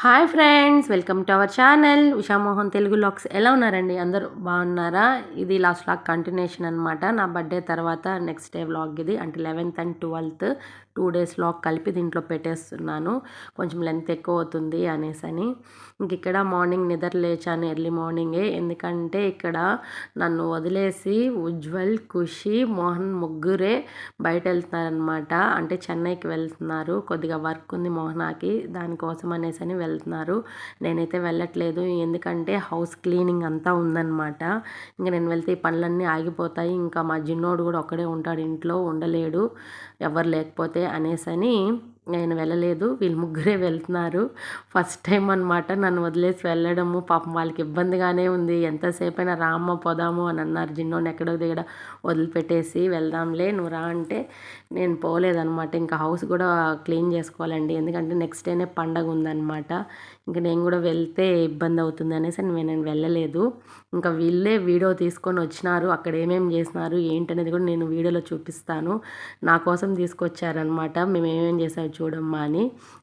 Hi friends, welcome to our channel Ushamohan Telugu logs. ఎలా ఉన్నారండి? అందరూ బాగున్నారా? ఇది లాస్ట్ వ్లాగ్ కంటిన్యూషన్ అనమాట. నా బర్త్డే తర్వాత నెక్స్ట్ డే వ్లాగ్ ఇది. అంటే 11th and 12th 2 days vlog కలిపి దీంట్లో పెట్టేస్తున్నాను. కొంచెం లెంత్ ఎక్కువ అవుతుంది అనేసని. ఇంక ఇక్కడ మార్నింగ్ నిద్ర లేచాను ఎర్లీ మార్నింగే. ఎందుకంటే ఇక్కడ నన్ను వదిలేసి ఉజ్వల్, ఖుషి, మోహన్ ముగ్గురే బయట వెళ్తున్నారనమాట. అంటే చెన్నైకి వెళ్తున్నారు. కొద్దిగా వర్క్ ఉంది మోహనాకి, దానికోసం అనేసని వెళ్తున్నారు. నేనైతే వెళ్ళట్లేదు, ఎందుకంటే హౌస్ క్లీనింగ్ అంతా ఉందన్నమాట. ఇంకా నేను వెళ్తే ఈ పనులన్నీ ఆగిపోతాయి. ఇంకా మా జిన్నోడు కూడా ఒక్కడే ఉంటాడు, ఇంట్లో ఉండలేడు ఎవరు లేకపోతే అనేసని నేను వెళ్ళలేదు. వీళ్ళు ముగ్గురే వెళ్తున్నారు. ఫస్ట్ టైం అనమాట నన్ను వదిలేసి వెళ్ళడము. పాపం వాళ్ళకి ఇబ్బందిగానే ఉంది. ఎంతసేపు అయినా రామ్మ పోదాము అని అన్నారు. జిన్నోని ఎక్కడో దగ్గర వదిలిపెట్టేసి వెళ్దాంలే నువ్వు రా అంటే నేను పోలేదనమాట. ఇంకా హౌస్ కూడా క్లీన్ చేసుకోవాలండి, ఎందుకంటే నెక్స్ట్ డేనే పండగ ఉందన్నమాట. ఇంకా నేను కూడా వెళ్తే ఇబ్బంది అవుతుంది అనేసి నేను వెళ్ళలేదు. ఇంకా వీళ్ళే వీడియో తీసుకొని వచ్చినారు. అక్కడ ఏమేమి చేసినారు ఏంటనేది కూడా నేను వీడియోలో చూపిస్తాను. నా కోసం తీసుకొచ్చారనమాట. మేము ఏమేమి చేసాము చూడమ్మా అని.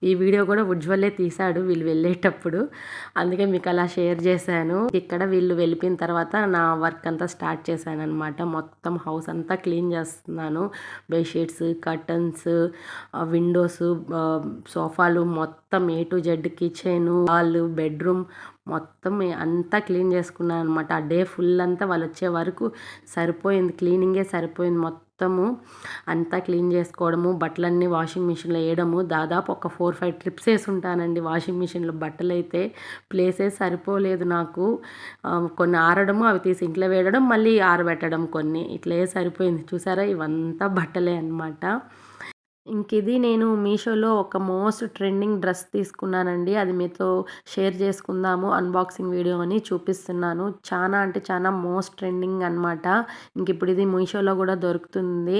ఈ వీడియో కూడా ఉజ్వలే తీశాడు వీళ్ళు వెళ్ళేటప్పుడు, అందుకే మీకు అలా షేర్ చేశాను. ఇక్కడ వీళ్ళు వెళ్ళిపోయిన తర్వాత నా వర్క్ అంతా స్టార్ట్ చేశాను అనమాట. మొత్తం హౌస్ అంతా క్లీన్ చేస్తున్నాను. బెడ్షీట్స్, కర్టన్స్, విండోస్, సోఫాలు మొత్తం A to Z, kitchen, hall, bedroom మొత్తం అంతా క్లీన్ చేసుకున్నాను అనమాట. ఆ డే ఫుల్ అంతా వాళ్ళు వచ్చే వరకు సరిపోయింది, క్లీనింగే సరిపోయింది. మొత్తము అంతా క్లీన్ చేసుకోవడము, బట్టలన్నీ వాషింగ్ మిషన్లో వేయడము. దాదాపు ఒక 4-5 ట్రిప్స్ వేసి ఉంటానండి వాషింగ్ మిషన్లో. బట్టలు అయితే ప్లేసే సరిపోలేదు నాకు. కొన్ని ఆరడము, అవి తీసి ఇంట్లో వేయడం, మళ్ళీ ఆరబెట్టడం కొన్ని, ఇట్లే సరిపోయింది. చూసారా, ఇవంతా బట్టలే అనమాట. ఇంక ఇది నేను మీషోలో ఒక మోస్ట్ ట్రెండింగ్ డ్రెస్ తీసుకున్నానండి. అది మీతో షేర్ చేసుకుందాము అన్బాక్సింగ్ వీడియో అని చూపిస్తున్నాను. చాలా అంటే చాలా మోస్ట్ ట్రెండింగ్ అనమాట. ఇంక ఇప్పుడు ఇది మీషోలో కూడా దొరుకుతుంది.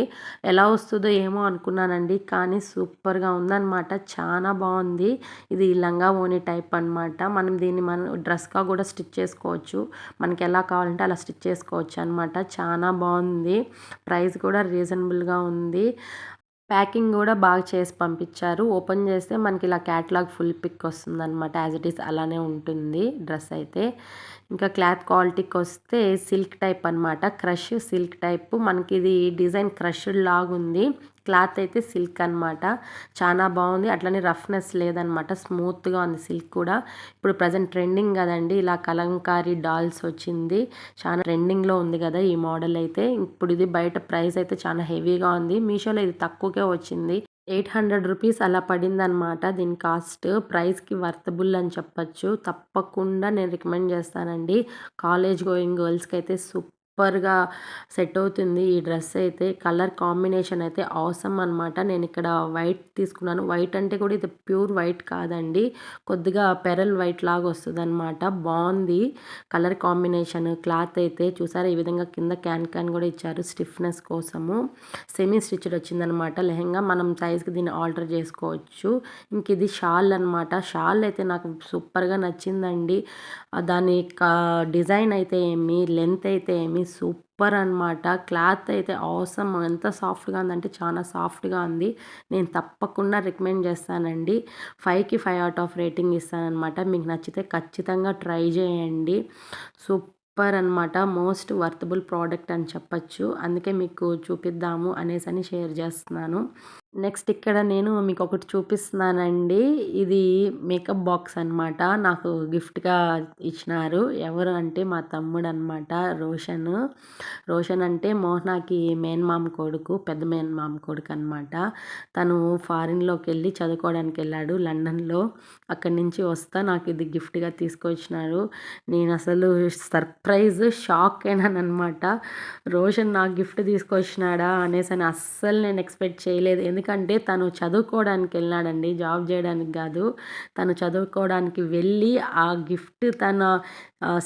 ఎలా వస్తుందో ఏమో అనుకున్నానండి, కానీ సూపర్గా ఉందన్నమాట. చాలా బాగుంది. ఇది లంగా ఓని టైప్ అనమాట. మనం దీన్ని డ్రెస్గా కూడా స్టిచ్ చేసుకోవచ్చు. మనకి ఎలా కావాలంటే అలా స్టిచ్ చేసుకోవచ్చు అనమాట. చాలా బాగుంది. ప్రైస్ కూడా రీజనబుల్గా ఉంది. ప్యాకింగ్ కూడా బాగా చేసి పంపించారు. ఓపెన్ చేస్తే మనకి ఇలా క్యాటలాగ్ ఫుల్ పిక్ వస్తుందన్నమాట. యాజ్ ఇట్ ఈస్ అలానే ఉంటుంది డ్రెస్ అయితే. ఇంకా క్లాత్ క్వాలిటీకి వస్తే సిల్క్ టైప్ అనమాట. Crush silk type. మనకి ఇది డిజైన్ క్రష్డ్ లాగా ఉంది. క్లాత్ అయితే సిల్క్ అనమాట. చాలా బాగుంది. అట్లనే రఫ్నెస్ లేదనమాట, స్మూత్గా ఉంది సిల్క్ కూడా. ఇప్పుడు ప్రజెంట్ ట్రెండింగ్ కదండి, ఇలా కలంకారీ డాల్స్ వచ్చింది. చాలా ట్రెండింగ్లో ఉంది కదా ఈ మోడల్ అయితే. ఇప్పుడు ఇది బయట ప్రైస్ అయితే చాలా హెవీగా ఉంది. మీషోలో ఇది తక్కువకే వచ్చింది. 800 రూపీస్ అలా పడిందనమాట దీని కాస్ట్. ప్రైస్కి వర్తబుల్ అని చెప్పచ్చు. తప్పకుండా నేను రికమెండ్ చేస్తానండి. కాలేజ్ గోయింగ్ గర్ల్స్కి అయితే సూపర్గా సెట్ అవుతుంది ఈ డ్రెస్ అయితే. కలర్ కాంబినేషన్ అయితే ఆసమ్ అనమాట. నేను ఇక్కడ వైట్ తీసుకున్నాను. వైట్ అంటే కూడా ఇది ప్యూర్ వైట్ కాదండి, కొద్దిగా పెరల్ వైట్ లాగా వస్తుంది అనమాట. బాగుంది కలర్ కాంబినేషన్. క్లాత్ అయితే చూసారా, ఈ విధంగా కింద క్యాన్ కూడా ఇచ్చారు స్టిఫ్నెస్ కోసము. సెమీ స్టిచ్డ్ వచ్చిందనమాట లెహెంగా. మనం సైజ్కి దీన్ని ఆల్టర్ చేసుకోవచ్చు. ఇంక ఇది షాల్ అనమాట. షాల్ అయితే నాకు సూపర్గా నచ్చిందండి. దాని డిజైన్ అయితే ఏమి, లెంత్ అయితే ఏమి సూపర్ అనమాట. క్లాత్ అయితే అవసరం. ఎంత సాఫ్ట్గా ఉందంటే చాలా సాఫ్ట్గా ఉంది. నేను తప్పకుండా రికమెండ్ చేస్తానండి. 5కి 5 అవుట్ ఆఫ్ రేటింగ్ ఇస్తానమాట. మీకు నచ్చితే ఖచ్చితంగా ట్రై చేయండి. సూపర్ అనమాట. మోస్ట్ వర్తబుల్ ప్రోడక్ట్ అని చెప్పచ్చు. అందుకే మీకు చూపిద్దాము అనేసి షేర్ చేస్తున్నాను. నెక్స్ట్ ఇక్కడ నేను మీకు ఒకటి చూపిస్తున్నానండి. ఇది మేకప్ బాక్స్ అనమాట. నాకు గిఫ్ట్గా ఇచ్చినారు. ఎవరు అంటే మా తమ్ముడు అనమాట, రోషన్. రోషన్ అంటే మోహనాకి మేనమామ కొడుకు, పెద్ద మేనమామ కొడుకు అనమాట. తను ఫారిన్లోకి వెళ్ళి చదువుకోవడానికి వెళ్ళాడు లండన్లో. అక్కడి నుంచి వస్తా నాకు ఇది గిఫ్ట్గా తీసుకొచ్చినారు. నేను అసలు సర్ప్రైజ్ షాక్ అయినాను అనమాట. రోషన్ నాకు గిఫ్ట్ తీసుకొచ్చినాడా అనేసి అస్సలు నేను ఎక్స్పెక్ట్ చేయలేదు. ఎందుకంటే తను చదువుకోవడానికి వెళ్ళాడండి, జాబ్ చేయడానికి కాదు. తను చదువుకోవడానికి వెళ్ళి ఆ గిఫ్ట్ తన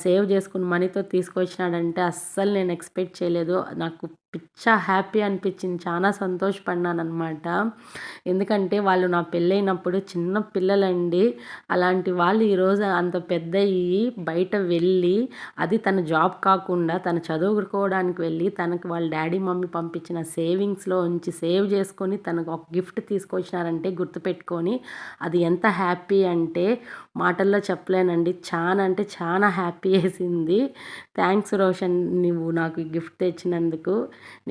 సేవ్ చేసుకున్న మనీతో తీసుకొచ్చినాడంటే అస్సలు నేను ఎక్స్పెక్ట్ చేయలేదు. నాకు హ్యాపీ అనిపించింది. చాలా సంతోషపడినాననమాట. ఎందుకంటే వాళ్ళు నా పెళ్ళైనప్పుడు చిన్న పిల్లలండి. అలాంటి వాళ్ళు ఈరోజు అంత పెద్దయ్యి బయట వెళ్ళి, అది తన జాబ్ కాకుండా తను చదువుకోవడానికి వెళ్ళి, తనకి వాళ్ళ డ్యాడీ, మమ్మీ పంపించిన సేవింగ్స్‌లో ఉంచి సేవ్ చేసుకొని తనకు ఒక గిఫ్ట్ తీసుకొచ్చినారంటే గుర్తుపెట్టుకొని, అది ఎంత హ్యాపీ అంటే మాటల్లో చెప్పలేనండి. చాలా అంటే చాలా హ్యాపీ యేసింది. థ్యాంక్స్ రోషన్, నువ్వు నాకు ఈ గిఫ్ట్ తెచ్చినందుకు.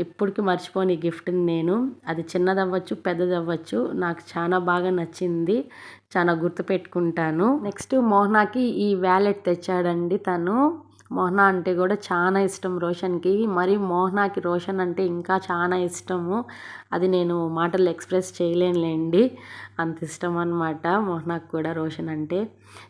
ఇప్పటికి మర్చిపోను ఈ గిఫ్ట్‌ని నేను. అది చిన్నదవ్వచ్చు, పెద్దదవ్వచ్చు. నాకు చాలా బాగా నచ్చింది. చాలా గుర్తుపెట్టుకుంటాను. నెక్స్ట్ మోహనాకి ఈ వ్యాలెట్ తెచ్చాడండి తను. మోహన అంటే కూడా చాలా ఇష్టం రోషన్‌కి. మరి మోహనాకి రోషన్ అంటే ఇంకా చాలా ఇష్టము. అది నేను మాటల్లో ఎక్స్‌ప్రెస్ చేయలేనులెండి. అంత ఇష్టం అనమాట మోహనాకి కూడా రోషన్ అంటే.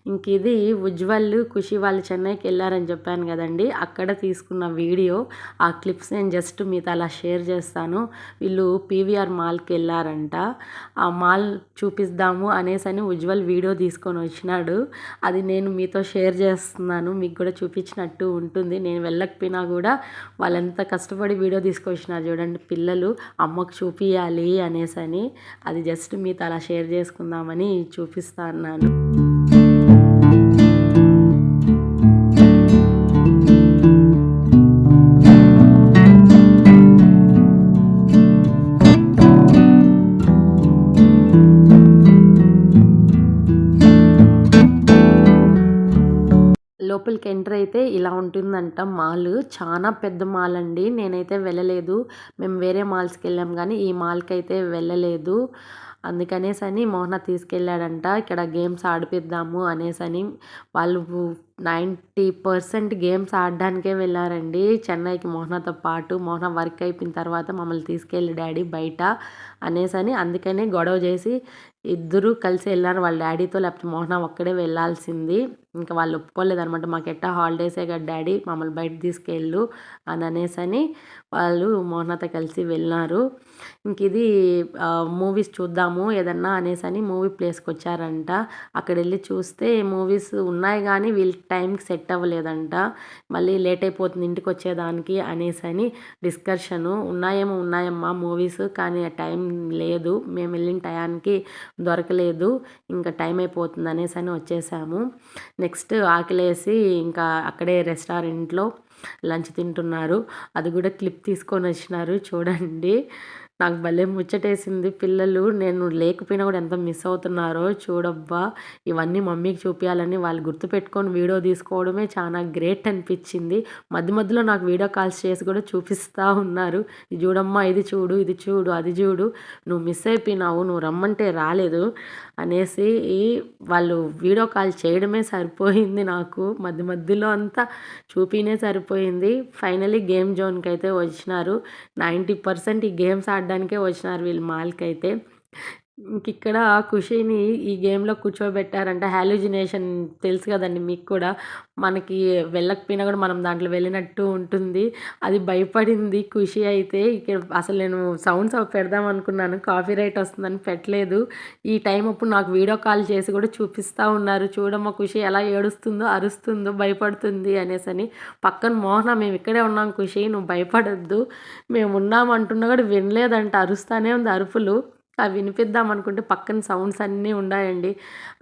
ఇంక ఇది ఉజ్వల్, ఖుషి వాళ్ళు చెన్నైకి వెళ్ళారని చెప్పాను కదండీ! అక్కడ తీసుకున్న వీడియో. ఆ క్లిప్స్ నేను జస్ట్ మీతో అలా షేర్ చేస్తాను. వీళ్ళు పీవీఆర్ మాల్‌కి వెళ్ళారంట. ఆ మాల్ చూపిద్దాము అనేసని ఉజ్వల్ వీడియో తీసుకొని వచ్చినాడు. అది నేను మీతో షేర్ చేస్తున్నాను. మీకు కూడా చూపించినట్టు ఉంటుంది. నేను వెళ్ళకపోయినా కూడా వాళ్ళెంత కష్టపడి వీడియో తీసుకొచ్చినారు చూడండి పిల్లలు. అమ్మకు చూపియాలి అనేసని. అది జస్ట్ మీతో అలా షేర్ చేసుకుందామని చూపిస్తా అన్నాను. లోపలికి ఎంటర్ అయితే ఇలా ఉంటుందంట మాల్. చాలా పెద్ద మాల్ అండి. నేనైతే వెళ్ళలేదు. మేము వేరే మాల్స్‌కి వెళ్ళాం కానీ ఈ మాల్‌కి అయితే వెళ్ళలేదు. అందుకనేసని మోహన తీసుకెళ్ళాడంట. ఇక్కడ గేమ్స్ ఆడిపిద్దాము అనేసని. వాళ్ళు 90% గేమ్స్ ఆడడానికే వెళ్ళారండి చెన్నైకి మోహనతో పాటు. మోహన వర్క్ అయిపోయిన తర్వాత మమ్మల్ని తీసుకెళ్ళి డాడీ బయట అనేసని, అందుకనే గొడవ చేసి ఇద్దరూ కలిసి వెళ్ళారు వాళ్ళ డాడీతో. లేకపోతే మోహన ఒక్కడే వెళ్ళాల్సింది. ఇంకా వాళ్ళు ఒప్పుకోలేదనమాట. మాకెట్టా హాలిడేసే కదా డాడీ, మమ్మల్ని బయట తీసుకెళ్ళు అని అనేసని వాళ్ళు మోహనతో కలిసి వెళ్ళినారు. ఇంక ఇది మూవీస్ చూద్దాము ఏదన్నా అనేసని మూవీ ప్లేస్కి వచ్చారంట. అక్కడ వెళ్ళి చూస్తే మూవీస్ ఉన్నాయి కానీ వీళ్ళకి టైంకి సెట్ అవ్వలేదంట. మళ్ళీ లేట్ అయిపోతుంది ఇంటికి వచ్చేదానికి అనేసని డిస్కషను. ఉన్నాయమ్మా మూవీస్, కానీ ఆ టైం లేదు, మేము వెళ్ళిన టయానికి దొరకలేదు, ఇంకా టైం అయిపోతుంది అనేసని వచ్చేసాము. నెక్స్ట్ ఆకలేసి ఇంకా అక్కడే రెస్టారెంట్లో లంచ్ తింటున్నారు. అది కూడా క్లిప్ తీసుకొని వచ్చినారు చూడండి. నాకు భలే ముచ్చటేసింది. పిల్లలు నేను లేకపోయినా కూడా ఎంత మిస్ అవుతున్నారో చూడబ్బా. ఇవన్నీ మమ్మీకి చూపించాలని వాళ్ళు గుర్తుపెట్టుకొని వీడియో తీసుకోవడమే చాలా గ్రేట్ అనిపించింది. మధ్య మధ్యలో నాకు వీడియో కాల్స్ చేసి కూడా చూపిస్తూ ఉన్నారు. ఇది చూడమ్మా, ఇది చూడు, ఇది చూడు, అది చూడు, నువ్వు మిస్ అయిపోయినావు, నువ్వు రమ్మంటే రాలేదు అనేసి వాళ్ళు వీడియో కాల్ చేయడమే సరిపోయింది నాకు. మధ్య మధ్యలో అంతా చూపినే సరిపోయింది. ఫైనలీ గేమ్ జోన్కి అయితే వచ్చినారు. 90% ఈ గేమ్స్ ఆడడానికే వచ్చినారు వీళ్ళు మాల్కి అయితే. ఇక్కడ ఖుషీని ఈ గేమ్‌లో కూర్చోబెట్టారంట. హాలుజినేషన్ తెలుసు కదండీ మీకు కూడా. మనకి వెళ్ళకపోయినా కూడా మనం దాంట్లో వెళ్ళినట్టు ఉంటుంది. అది భయపడింది ఖుషి అయితే. ఇక్కడ అసలు నేను సౌండ్స్ అవి పెడదాం అనుకున్నాను. కాపీరైట్ వస్తుందని పెట్టలేదు. ఈ టైం అప్పుడు నాకు వీడియో కాల్ చేసి కూడా చూపిస్తా ఉన్నారు. చూడమ్మా ఖుషి ఎలా ఏడుస్తుందో, అరుస్తుందో, భయపడుతుంది అనేసని. పక్కన మోహన, మేము ఇక్కడే ఉన్నాం ఖుషి, నువ్వు భయపడొద్దు, మేము ఉన్నాం అంటున్నా కూడా వినలేదంట. అరుస్తానే ఉంది అరుపులు. అవి వినిపిద్దాం అనుకుంటే పక్కన సౌండ్స్ అన్నీ ఉన్నాయండి.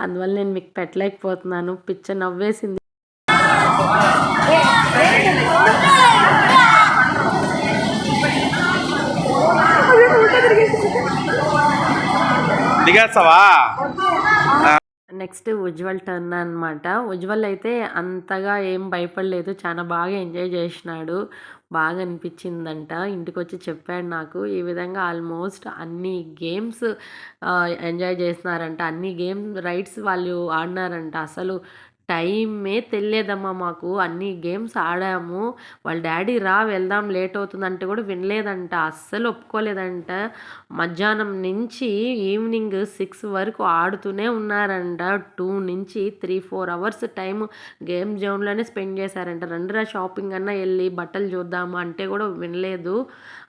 అందువల్ల నేను మీకు పెట్టలేకపోతున్నాను. పిచ్చ నవ్వేసింది. దిగేస్తావా? నెక్స్ట్ ఉజ్వల్ టర్న్ అనమాట. ఉజ్వల్ అయితే అంతగా ఏం భయపడలేదు. చాలా బాగా ఎంజాయ్ చేసినాడు. బాగా అనిపించిందంట. ఇంటికొచ్చి చెప్పాడు నాకు. ఈ విధంగా ఆల్మోస్ట్ అన్ని గేమ్స్ ఎంజాయ్ చేసినారంట. అన్ని గేమ్ రైడ్స్ వాళ్ళు ఆడినారంట. అసలు టైమే తెలియలేదమ్మా మాకు. అన్ని గేమ్స్ ఆడాము. వాళ్ళ డాడీ రా వెళ్దాం లేట్ అవుతుందంటే కూడా వినలేదంట. అస్సలు ఒప్పుకోలేదంట. మధ్యాహ్నం నుంచి ఈవినింగ్ 6 వరకు ఆడుతూనే ఉన్నారంట. 2 నుంచి 3, 4 అవర్స్ టైం గేమ్ జోన్లోనే స్పెండ్ చేశారంట. రండిరా షాపింగ్ అన్నా వెళ్ళి బట్టలు చూద్దాము అంటే కూడా వినలేదు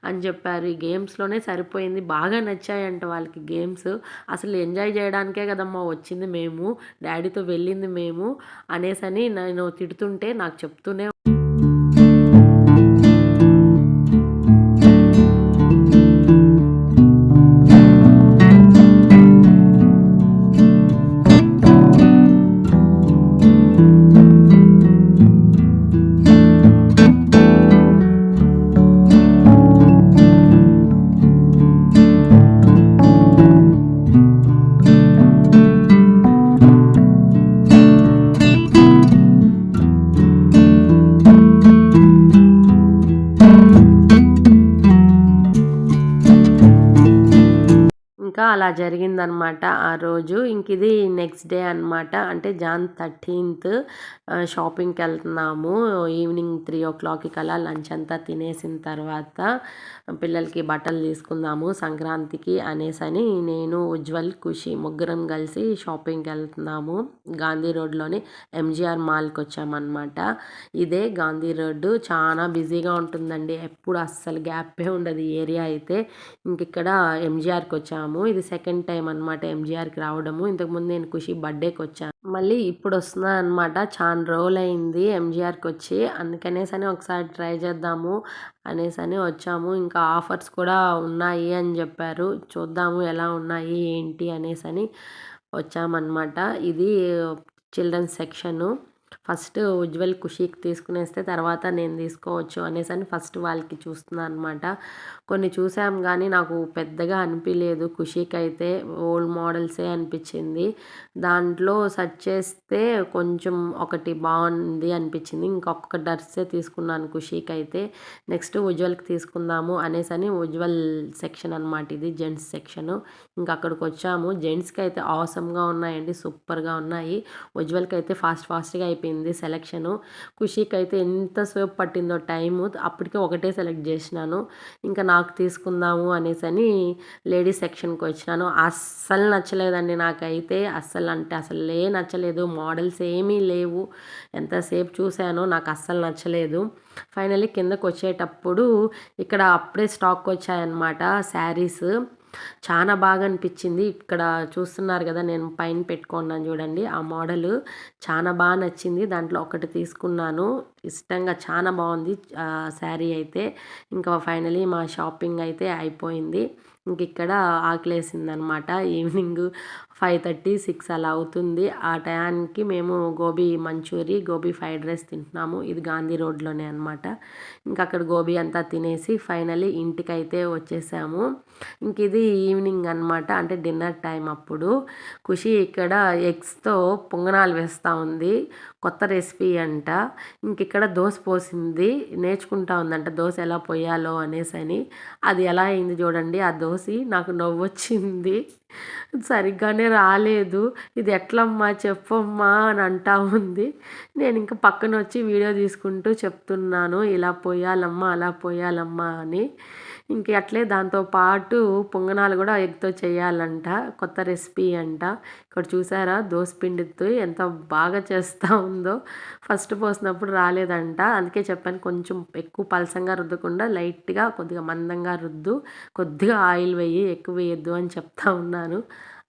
అని చెప్పారు. ఈ గేమ్స్లోనే సరిపోయింది. బాగా నచ్చాయంట వాళ్ళకి గేమ్స్. అసలు ఎంజాయ్ చేయడానికే కదమ్మా వచ్చింది మేము, డాడీతో వెళ్ళింది మేము అనేసని నేను తిడుతుంటే నాకు చెప్తూనే అలా జరిగిందనమాట ఆ రోజు. ఇంక ఇది నెక్స్ట్ డే అనమాట. అంటే జాన్ 13th షాపింగ్కి వెళ్తున్నాము. ఈవినింగ్ 3 o'clockకి అలా లంచ్ అంతా తినేసిన తర్వాత పిల్లలకి బట్టలు తీసుకుందాము సంక్రాంతికి అనేసని నేను ఉజ్వల్ ఖుషి ముగ్గురం కలిసి షాపింగ్కి వెళ్తున్నాము. గాంధీ రోడ్లోని ఎంజీఆర్ మాల్కి వచ్చామన్నమాట. ఇదే గాంధీ రోడ్డు చాలా బిజీగా ఉంటుందండి. ఎప్పుడు అస్సలు గ్యాపే ఉండదు ఈ ఏరియా అయితే. ఇంక ఇక్కడ ఎంజీఆర్కి వచ్చాము. ఇది సెకండ్ టైం అనమాట ఎంజీఆర్కి రావడము. ఇంతకుముందు నేను ఖుషి బర్త్డేకి వచ్చాను. మళ్ళీ ఇప్పుడు వస్తున్నా అనమాట. చాలా రోజులైంది ఎంజీఆర్కి వచ్చి. అందుకనేసని ఒకసారి ట్రై చేద్దాము అనేసని వచ్చాము. ఇంకా ఆఫర్స్ కూడా ఉన్నాయి అని చెప్పారు. చూద్దాము ఎలా ఉన్నాయి ఏంటి అనేసని వచ్చామన్నమాట. ఇది చిల్డ్రన్స్ సెక్షను. ఫస్ట్ ఉజ్వల్ ఖుషీకి తీసుకునేస్తే తర్వాత నేను తీసుకోవచ్చు అనేసని ఫస్ట్ వాళ్ళకి చూస్తున్నాను అనమాట. కొన్ని చూసాం కానీ నాకు పెద్దగా అనిపించలేదు. ఖుషీకి అయితే ఓల్డ్ మోడల్సే అనిపించింది. దాంట్లో సెర్చ్ చేస్తే కొంచెం ఒకటి బాగుంది అనిపించింది. ఇంకొక డ్రెస్సే తీసుకున్నాను ఖుషీకి అయితే. నెక్స్ట్ ఉజ్వల్కి తీసుకుందాము అనేసని ఉజ్వల్ సెక్షన్ అనమాట. ఇది జెంట్స్ సెక్షను. ఇంకా అక్కడికి వచ్చాము. జెంట్స్కి అయితే ఆసమ్గా ఉన్నాయండి, సూపర్గా ఉన్నాయి. ఉజ్వల్కి అయితే ఫాస్ట్గా అయిపోయింది సెలెక్షను. ఖుషీకి అయితే ఎంతసేపు పట్టిందో టైము. అప్పటికే ఒకటే సెలెక్ట్ చేసినాను. ఇంకా నాకు తీసుకుందాము అనేసని లేడీస్ సెక్షన్కి వచ్చినాను. అస్సలు నచ్చలేదండి నాకైతే. అస్సలు అంటే అసలే నచ్చలేదు. మోడల్స్ ఏమీ లేవు. ఎంతసేపు చూశానో నాకు అస్సలు నచ్చలేదు. ఫైనల్లీ కిందకు వచ్చేటప్పుడు ఇక్కడ అప్పుడే స్టాక్ వచ్చాయన్నమాట శారీస్. చాలా బాగా అనిపించింది. ఇక్కడ చూస్తున్నారు కదా నేను పైన పెట్టుకున్నాను చూడండి ఆ మోడల్. చాలా బాగా నచ్చింది. దాంట్లో ఒకటి తీసుకున్నాను. ఇష్టంగా చాలా బాగుంది శారీ అయితే. ఇంకా ఫైనలీ మా షాపింగ్ అయితే అయిపోయింది. ఇంక ఇక్కడ ఆకలేసిందనమాట. ఈవినింగ్ 5:30, 6 అలా అవుతుంది. ఆ టయానికి మేము గోబీ మంచూరి, గోబీ ఫ్రైడ్ రైస్ తింటున్నాము. ఇది గాంధీ రోడ్లోనే అనమాట. ఇంకా అక్కడ గోబీ అంతా తినేసి ఫైనలీ ఇంటికైతే వచ్చేసాము. ఇంక ఇది ఈవినింగ్ అనమాట. అంటే డిన్నర్ టైం అప్పుడు. ఖుషి ఇక్కడ ఎగ్స్తో పొంగనాలు వేస్తూ ఉంది. కొత్త రెసిపీ అంట. ఇంక ఇక్కడ దోశ పోసింది. నేర్చుకుంటా ఉందంట దోశ ఎలా పోయాలో అనేసని. అది ఎలా అయింది చూడండి ఆ దోశ. నాకు నవ్వొచ్చింది. సరిగ్గానే రాలేదు. ఇది ఎట్లమ్మా చెప్పమ్మా అని అంటా ఉంది. నేను ఇంకా పక్కన వచ్చి వీడియో తీసుకుంటూ చెప్తున్నాను ఇలా పోయాలమ్మా అలా పోయాలమ్మా అని. ఇంక అట్లే దాంతోపాటు పొంగనాలు కూడా ఎగ్తో చేయాలంట. కొత్త రెసిపీ అంట. ఇక్కడ చూసారా దోశ పిండితో ఎంత బాగా చేస్తూ ఉందో. ఫస్ట్ పోసినప్పుడు రాలేదంట. అందుకే చెప్పాను కొంచెం ఎక్కువ పలసంగా రుద్దకుండా లైట్గా కొద్దిగా మందంగా రుద్దు, కొద్దిగా ఆయిల్ వేయి, ఎక్కువ వేయద్దు అని చెప్తా ఉన్నాను.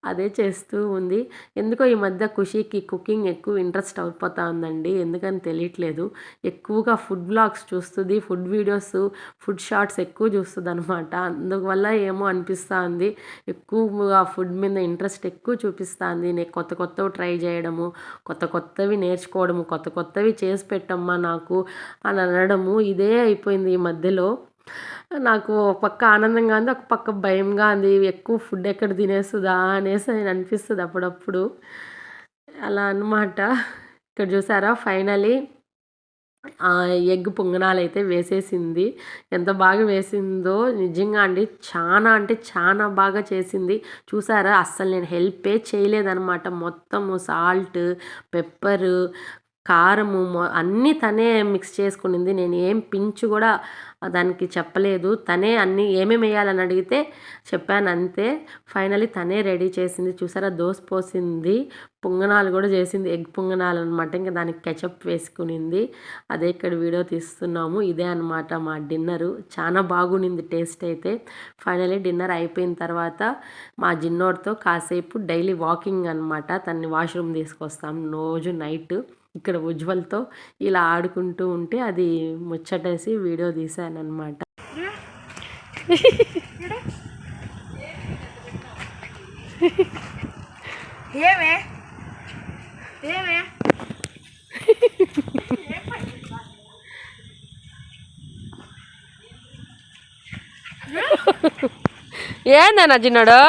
అదే చేస్తూ ఉంది. ఎందుకో ఈ మధ్య ఖుషీకి కుకింగ్ ఎక్కువ ఇంట్రెస్ట్ అయిపోతూ ఉందండి. ఎందుకని తెలియట్లేదు. ఎక్కువగా ఫుడ్ బ్లాగ్స్ చూస్తుంది. ఫుడ్ వీడియోస్, ఫుడ్ షార్ట్స్ ఎక్కువ చూస్తుంది అనమాట. అందువల్ల ఏమో అనిపిస్తూ ఉంది. ఎక్కువగా ఫుడ్ మీద ఇంట్రెస్ట్ ఎక్కువ చూపిస్తుంది. నేను కొత్తవి ట్రై చేయడము, కొత్తవి నేర్చుకోవడము, కొత్తవి చేసి పెట్టమ్మా నాకు అని అనడము ఇదే అయిపోయింది ఈ మధ్యలో. నాకు ఒక పక్క ఆనందంగా ఉంది, ఒక పక్క భయంగా ఉంది. ఎక్కువ ఫుడ్ ఎక్కడ తినేస్తుందా అనేసి అనిపిస్తుంది అప్పుడప్పుడు. అలా అన్నమాట. ఇక్కడ చూసారా ఫైనలీ ఎగ్ పొంగనాలు అయితే వేసేసింది. ఎంత బాగా వేసిందో నిజంగా అండి. చాలా అంటే చాలా బాగా చేసింది. చూసారా అస్సలు నేను హెల్పే చేయలేదన్నమాట. మొత్తము సాల్ట్, పెప్పరు, కారము అన్నీ తనే మిక్స్ చేసుకునింది. నేను ఏం పించు కూడా దానికి చెప్పలేదు. తనే అన్నీ ఏమేమి వేయాలని అడిగితే చెప్పాను అంతే. ఫైనలీ తనే రెడీ చేసింది. చూసారా దోశ పోసింది, పొంగనాలు కూడా చేసింది. ఎగ్ పొంగనాలు అనమాట. ఇంకా దానికి కెచప్ వేసుకునింది. అదే ఇక్కడ వీడియో తీస్తున్నాము. ఇదే అనమాట మా డిన్నరు. చాలా బాగునింది టేస్ట్ అయితే. ఫైనలీ డిన్నర్ అయిపోయిన తర్వాత మా జిన్నోడితో కాసేపు డైలీ వాకింగ్ అనమాట. తన్ని వాష్రూమ్ తీసుకొస్తాం రోజు నైట్. ఇక్కడ ఉజ్వల్తో ఇలా ఆడుకుంటూ ఉంటే అది ముచ్చటేసి వీడియో తీశాను అనమాట. ఏమే ఏమే ఏందన్నా చిన్నాడు?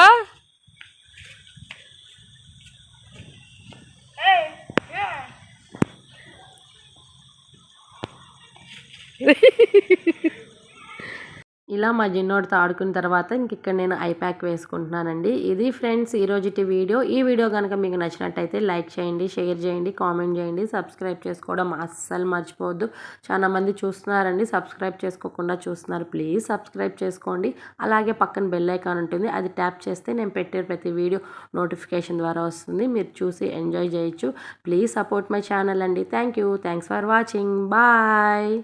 ఇలా మా జిన్నోడితో ఆడుకున్న తర్వాత ఇక్కడ నేను ఐ ప్యాక్ వేసుకుంటున్నానండి. ఇది ఫ్రెండ్స్ ఈరోజుటి వీడియో. ఈ వీడియో కనుక మీకు నచ్చినట్టయితే లైక్ చేయండి, షేర్ చేయండి, కామెంట్ చేయండి, సబ్స్క్రైబ్ చేసుకోవడం అస్సలు మర్చిపోవద్దు. చాలా మంది చూస్తున్నారండి, సబ్స్క్రైబ్ చేసుకోకుండా చూస్తున్నారు. ప్లీజ్ సబ్స్క్రైబ్ చేసుకోండి. అలాగే పక్కన బెల్ ఐకాన్ ఉంటుంది, అది ట్యాప్ చేస్తే నేను పెట్టే ప్రతి వీడియో నోటిఫికేషన్ ద్వారా వస్తుంది. మీరు చూసి ఎంజాయ్ చేయొచ్చు. ప్లీజ్ సపోర్ట్ మై ఛానల్ అండి. Thanks for watching. బాయ్.